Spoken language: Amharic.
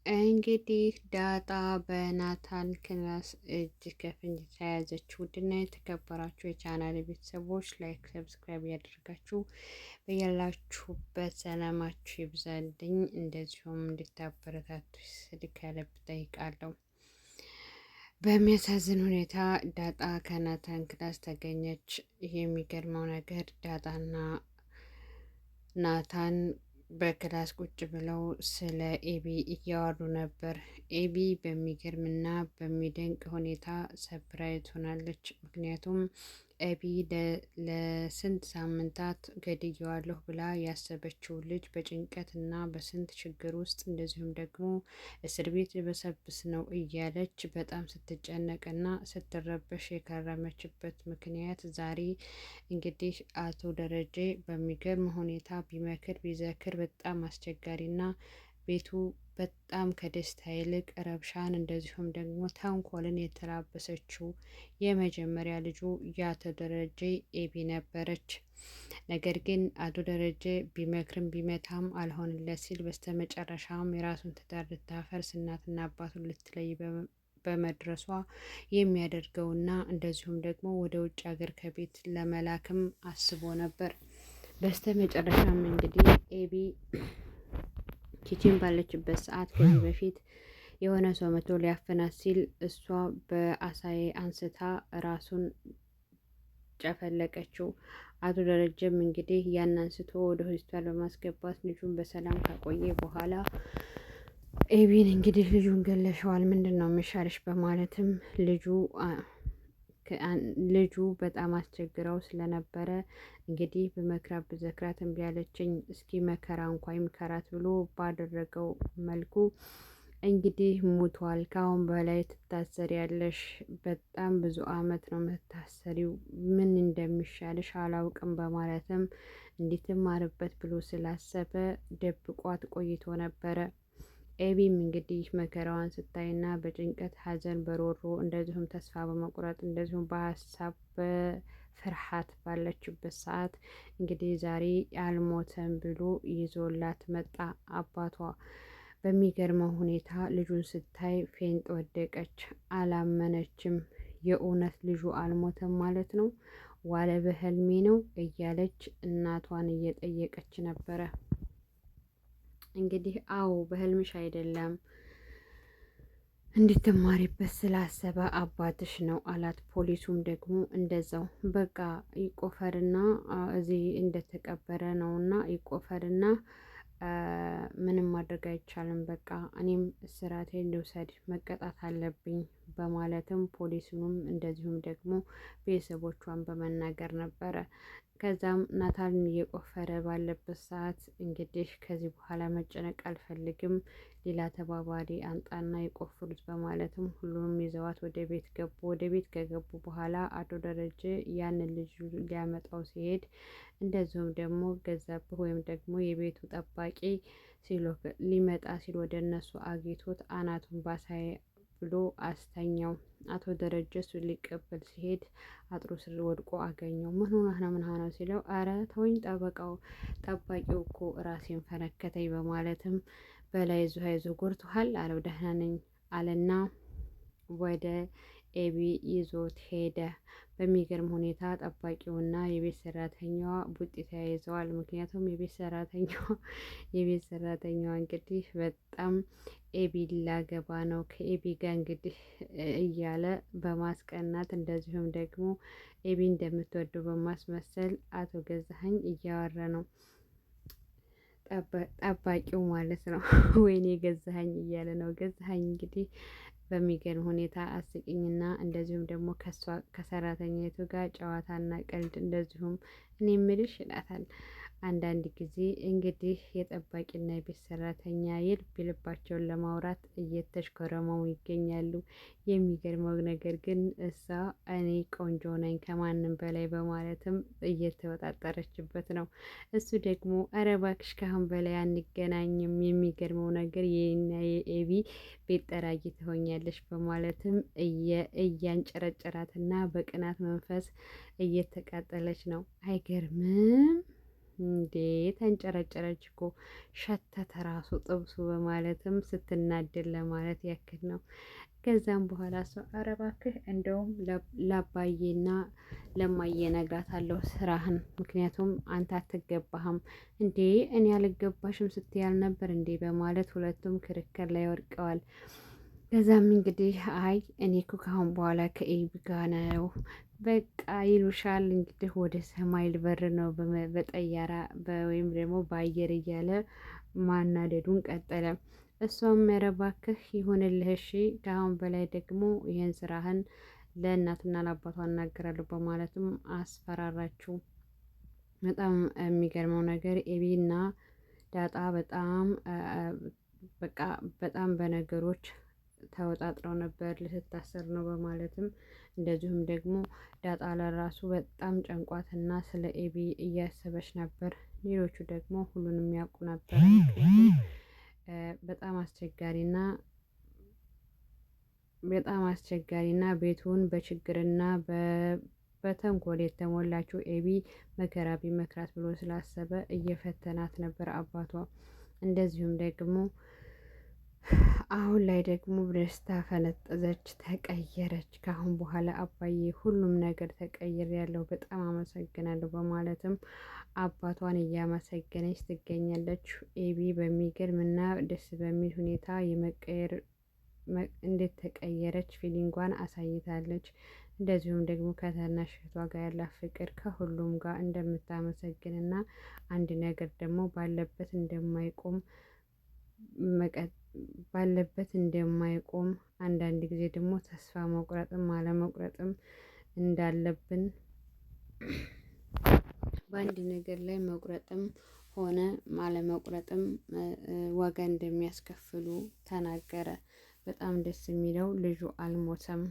እንግዲህ ዳጣ በናታን ክላስ እጅ ከፍንጅ ተያዘች። ውድና የተከበራችሁ የቻናል ቤተሰቦች ላይክ፣ ሰብስክራይብ ያደርጋችሁ በያላችሁበት ሰላማችሁ ይብዛልኝ። እንደዚሁም እንድታበረታቱ ስል ከልብ ጠይቃለሁ። በሚያሳዝን ሁኔታ ዳጣ ከናታን ክላስ ተገኘች። የሚገርመው ነገር ዳጣና ናታን በክላስ ቁጭ ብለው ስለ ኤቢ እያወሩ ነበር። ኤቢ በሚገርምና በሚደንቅ ሁኔታ ሰፕራይዝ ሆናለች። ምክንያቱም ኤቢ ለስንት ሳምንታት ገድየዋለሁ ብላ ያሰበችው ልጅ በጭንቀት እና በስንት ችግር ውስጥ እንደዚሁም ደግሞ እስር ቤት በሰብስ ነው እያለች በጣም ስትጨነቅና ስትረበሽ የከረመችበት ምክንያት ዛሬ እንግዲህ አቶ ደረጀ በሚገርም ሁኔታ ቢመክር ቢዘክር በጣም አስቸጋሪና ቤቱ በጣም ከደስታ ይልቅ ረብሻን እንደዚሁም ደግሞ ተንኮልን የተላበሰችው የመጀመሪያ ልጁ የአቶ ደረጀ ኤቢ ነበረች። ነገር ግን አቶ ደረጀ ቢመክርም ቢመታም አልሆንለት ሲል በስተመጨረሻም የራሱን ትዳር ልታፈርስ እናትና አባቱን ልትለይ በመድረሷ የሚያደርገውና እንደዚሁም ደግሞ ወደ ውጭ ሀገር ከቤት ለመላክም አስቦ ነበር። በስተመጨረሻም እንግዲህ ኤቢ ኪችን ባለችበት ሰዓት ከዚህ በፊት የሆነ ሰው መቶ ሊያፍናት ሲል እሷ በአሳዬ አንስታ ራሱን ጨፈለቀችው። አቶ ደረጀም እንግዲህ ያን አንስቶ ወደ ሆስፒታል በማስገባት ልጁን በሰላም ካቆየ በኋላ ኤቢን እንግዲህ ልጁን ገለሸዋል፣ ምንድን ነው የሚሻልሽ በማለትም ልጁ በጣም አስቸግረው ስለነበረ እንግዲህ በመክራት ብዘክራት እምቢ አለችኝ፣ እስኪ መከራ እንኳ ይምከራት ብሎ ባደረገው መልኩ እንግዲህ ሙቷል። ከአሁን በላይ ትታሰሪያለሽ፣ በጣም ብዙ አመት ነው የምትታሰሪው፣ ምን እንደሚሻልሽ አላውቅም በማለትም እንዲትማርበት ብሎ ስላሰበ ደብቋት ቆይቶ ነበረ። ኤቢም እንግዲህ መከራዋን ስታይና በጭንቀት ሐዘን በሮሮ እንደዚሁም ተስፋ በመቁረጥ እንደዚሁም በሀሳብ በፍርሃት ባለችበት ሰዓት እንግዲህ ዛሬ አልሞተም ብሎ ይዞላት መጣ አባቷ። በሚገርመው ሁኔታ ልጁን ስታይ ፌንጥ ወደቀች፣ አላመነችም። የእውነት ልጁ አልሞተም ማለት ነው ዋለ በህልሜ ነው እያለች እናቷን እየጠየቀች ነበረ። እንግዲህ አዎ በህልምሽ አይደለም እንድትማሪበት ስላሰበ አባትሽ ነው አላት። ፖሊሱም ደግሞ እንደዛው በቃ ይቆፈርና እዚህ እንደተቀበረ ነውና ይቆፈርና ምንም ማድረግ አይቻልም፣ በቃ እኔም እስራቴን ልውሰድ መቀጣት አለብኝ በማለትም ፖሊሱንም እንደዚሁም ደግሞ ቤተሰቦቿን በመናገር ነበረ። ከዛም ናታልን እየቆፈረ ባለበት ሰዓት እንግዲህ ከዚህ በኋላ መጨነቅ አልፈልግም፣ ሌላ ተባባሪ አንጣና የቆፍሩት በማለትም ሁሉንም ይዘዋት ወደ ቤት ገቡ። ወደ ቤት ከገቡ በኋላ አቶ ደረጀ ያንን ልጅ ሊያመጣው ሲሄድ እንደዚሁም ደግሞ ገዛብህ ወይም ደግሞ የቤቱ ጠባቂ ሊመጣ ሲል ወደ እነሱ አግኝቶት አናቱን ባሳይ ብሎ አስተኛው። አቶ ደረጀ እሱን ሊቀበል ሲሄድ አጥሩ ስር ወድቆ አገኘው። ምን ሆነህ ነው ምን ሆነው ሲለው አረ ተወኝ ጠባቂው እኮ ራሴን ፈነከተኝ በማለትም በላይ ዙ ሀይዞ ጎርቶሃል አለው። ደህና ነኝ አለና ወደ ኤቢ ይዞት ሄደ። በሚገርም ሁኔታ ጠባቂውና የቤት ሰራተኛዋ ቡጢ ተያይዘዋል። ምክንያቱም የቤት ሰራተኛዋ እንግዲህ በጣም ኤቢ ላገባ ነው ከኤቢ ጋር እንግዲህ እያለ በማስቀናት እንደዚሁም ደግሞ ኤቢ እንደምትወደው በማስመሰል አቶ ገዛኸኝ እያወራ ነው። ጠባቂው ማለት ነው። ወይኔ ገዛኸኝ እያለ ነው። ገዛኸኝ እንግዲህ በሚገርም ሁኔታ አስቂኝና እንደዚሁም ደግሞ ከሰራተኛቱ ጋር ጨዋታና ቀልድ እንደዚሁም እኔ የምልሽ ይላታል። አንዳንድ ጊዜ እንግዲህ የጠባቂና የቤት ሰራተኛ የልብ ልባቸውን ለማውራት እየተሽኮረመሙ ይገኛሉ። የሚገርመው ነገር ግን እሷ እኔ ቆንጆ ነኝ ከማንም በላይ በማለትም እየተወጣጠረችበት ነው። እሱ ደግሞ ኧረ እባክሽ ካሁን በላይ አንገናኝም፣ የሚገርመው ነገር የኔና የኤቢ ቤት ጠራጊ ትሆኛለሽ በማለትም እያንጨረጨራትና በቅናት መንፈስ እየተቃጠለች ነው። አይገርምም? እንዴ ተንጨረጨረች እኮ ሸተተ ራሱ ጥብሱ በማለትም ስትናደድ ለማለት ያክል ነው። ከዛም በኋላ ሰው ኧረ እባክህ እንደውም ለአባዬና ለማዬ እነግራታለሁ ስራህን፣ ምክንያቱም አንተ አትገባህም እንዴ እኔ አልገባሽም ስትይ አልነበር እንዴ በማለት ሁለቱም ክርክር ላይ ወድቀዋል። ከዛም እንግዲህ አይ እኔ እኮ ካሁን በኋላ ከኤቢ ጋ ነው በቃ ይሉሻል እንግዲህ ወደ ሰማይ ልበር ነው በጠያራ ወይም ደግሞ በአየር እያለ ማናደዱን ቀጠለ። እሷም ኧረ እባክህ ይሁንልህ እሺ፣ ከአሁን በላይ ደግሞ ይህን ስራህን ለእናትና ለአባቷ እናገራለሁ በማለትም አስፈራራችው። በጣም የሚገርመው ነገር ኤቢና ዳጣ በጣም በነገሮች ተወጣጥረው ነበር። ልትታሰር ነው በማለትም እንደዚሁም ደግሞ ዳጣ ለራሱ በጣም ጨንቋትና ስለ ኤቢ እያሰበች ነበር። ሌሎቹ ደግሞ ሁሉንም ያውቁ ነበር። በጣም አስቸጋሪና ቤቱን በችግርና በተንኮል የተሞላችው ኤቢ መከራ ቢመክራት ብሎ ስላሰበ እየፈተናት ነበር አባቷ። እንደዚሁም ደግሞ አሁን ላይ ደግሞ በደስታ ፈነጠዘች፣ ተቀየረች። ከአሁን በኋላ አባዬ ሁሉም ነገር ተቀይር ያለው በጣም አመሰግናለሁ በማለትም አባቷን እያመሰገነች ትገኛለች። ኤቢ በሚገርምና ደስ በሚል ሁኔታ የመቀየር እንዴት ተቀየረች ፊሊንጓን አሳይታለች። እንደዚሁም ደግሞ ከታናሽ እህቷ ጋር ያላት ፍቅር ከሁሉም ጋር እንደምታመሰግንና አንድ ነገር ደግሞ ባለበት እንደማይቆም አንዳንድ ጊዜ ደግሞ ተስፋ መቁረጥም አለመቁረጥም እንዳለብን በአንድ ነገር ላይ መቁረጥም ሆነ አለመቁረጥም ዋጋ እንደሚያስከፍሉ ተናገረ። በጣም ደስ የሚለው ልጁ አልሞተም።